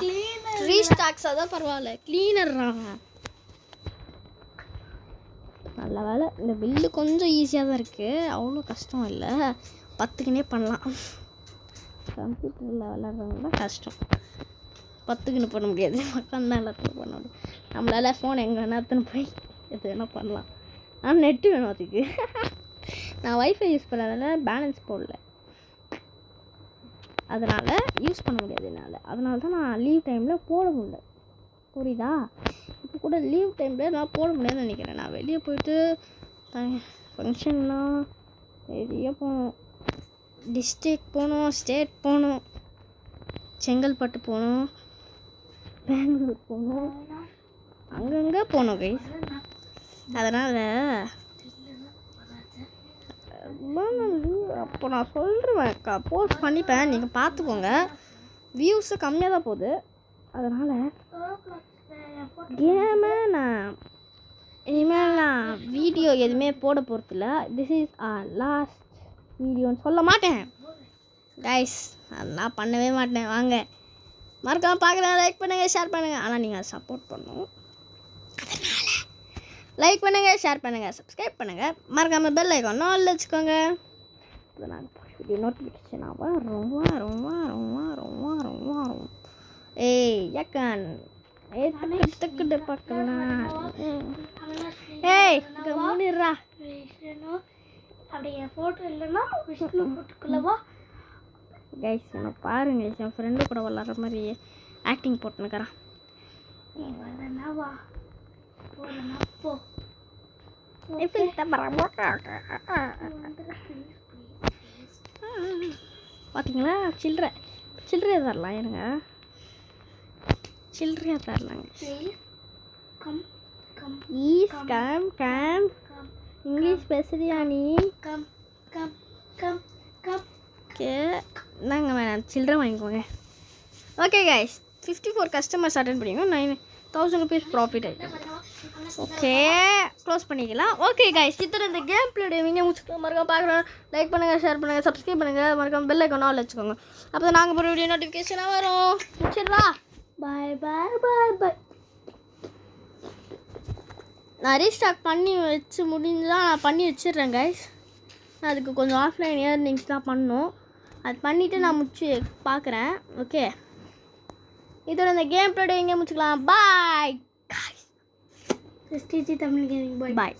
ரீஸ்டாக்ஸ் அதான் பரவாயில்ல க்ளீனர்ரா அவன் நல்ல வேலை இந்த பில்லு கொஞ்சம் ஈஸியாக தான் இருக்குது அவ்வளோ கஷ்டம் இல்லை 10க்குனே பண்ணலாம் கம்ப்யூட்டரில் விளாட்றவங்க தான் கஷ்டம் 10க்குன்னு பண்ண முடியாது மக்கள் தான் எல்லாத்தையும் பண்ண முடியும் நம்மளால் ஃபோன் எங்கே வேணா எடுத்துன்னு போய் எது வேணால் பண்ணலாம் ஆனால் நெட்டு வேணும் அதுக்கு நான் வைஃபை யூஸ் பண்ணாதால பேலன்ஸ் போடல அதனால் யூஸ் பண்ண முடியாது என்னால் அதனால தான் நான் லீவ் டைமில் போட முடியல புரியுதா இப்போ கூட லீவ் டைமில் நான் போட முடியாதுன்னு நினைக்கிறேன் நான் வெளியே போயிட்டு ஃபங்க்ஷன்னா வெளியே போகணும் டிஸ்ட்ரிக்ட் போகணும் ஸ்டேட் போகணும் செங்கல்பட்டு போகணும் பெங்களூர் போகணும் அங்கங்கே போகணும் கைஸ் அதனால் அப்போ நான் சொல்கிறேன் போஸ்ட் பண்ணிப்பேன் நீங்கள் பார்த்துக்கோங்க வியூஸு கம்மியாக தான் போகுது அதனால் இனிமேல் நான் வீடியோ எதுவுமே போட போகிறதில்ல திஸ் இஸ் லாஸ்ட் வீடியோன்னு சொல்ல மாட்டேன் கைஸ் அதெல்லாம் பண்ணவே மாட்டேன் வாங்க மறக்காமல் பார்க்குறேன் லைக் பண்ணுங்கள் ஷேர் பண்ணுங்கள் ஆனால் நீங்கள் அதை சப்போர்ட் பண்ணணும் அதனால் லைக் பண்ணுங்கள் ஷேர் பண்ணுங்கள் சப்ஸ்கிரைப் பண்ணுங்கள் மறக்காமல் பெல் ஐக்கான் ஆல்ல வச்சுக்கோங்க அதனால் வீடியோ நோட்டிஃபிகேஷன் ஆகும் ரொம்ப ஏய் யக்கன் ஏத்துக்கிட்டு பார்க்கலாம் ஏய் கம்முனிரா அப்படியே ஃபோட்டோ இல்லைன்னா விஷ்ணு ஃபோட்டோக்குள்ளவா கைஸ் நான் பாருங்க என் ஃப்ரெண்டு கூட விளாட்ற மாதிரி ஆக்டிங் போட்டுனுக்கிறான் வா போ பார்த்தீங்களா சில்லறையாக தரலாம் எனக்கு சில்லறையாக தரலாங்க ஈஸ் கம் இங்கிலீஷ் பேசுறியா நீ ஓகே நாங்கள் வேணாம் சில்லறை வாங்கிக்கோங்க ஓகே கைஸ் 54 கஸ்டமர்ஸ் அட்டென்ட் பண்ணிக்கோங்க 9000 rupees ப்ராஃபிட் ஆகிடும் ஓகே க்ளோஸ் பண்ணிக்கலாம் ஓகே கைஸ் இத்தனை இந்த கேம் பிளே நீங்கள் முடிச்சுக்கலாம் மறக்காம பார்க்குறோம் லைக் பண்ணுங்கள் ஷேர் பண்ணுங்கள் சப்ஸ்கிரைப் பண்ணுங்கள் மறக்காம பெல் ஐக்கான் ஆல் வச்சுக்கோங்க அப்போ தான் நாங்கள் போகிற வீடியோ நோட்டிஃபிகேஷனாக வரும் முடிச்சிடவா பாய் பாய் பாய் பாய் நான் ரீஸ்டார்ட் பண்ணி வச்சு முடிஞ்சுதான் நான் பண்ணி வச்சிடுறேன் கைஸ் நான் அதுக்கு கொஞ்சம் ஆஃப்லைன் இயர்னிங்ஸ் தான் பண்ணணும் அது பண்ணிவிட்டு நான் முடிச்சு பார்க்குறேன் ஓகே இதோட இந்த கேம் பிளே இங்கே முடிச்சுக்கலாம் பாய் எஸ்டிஜி தமிழ் கேமிங் பாய் பாய்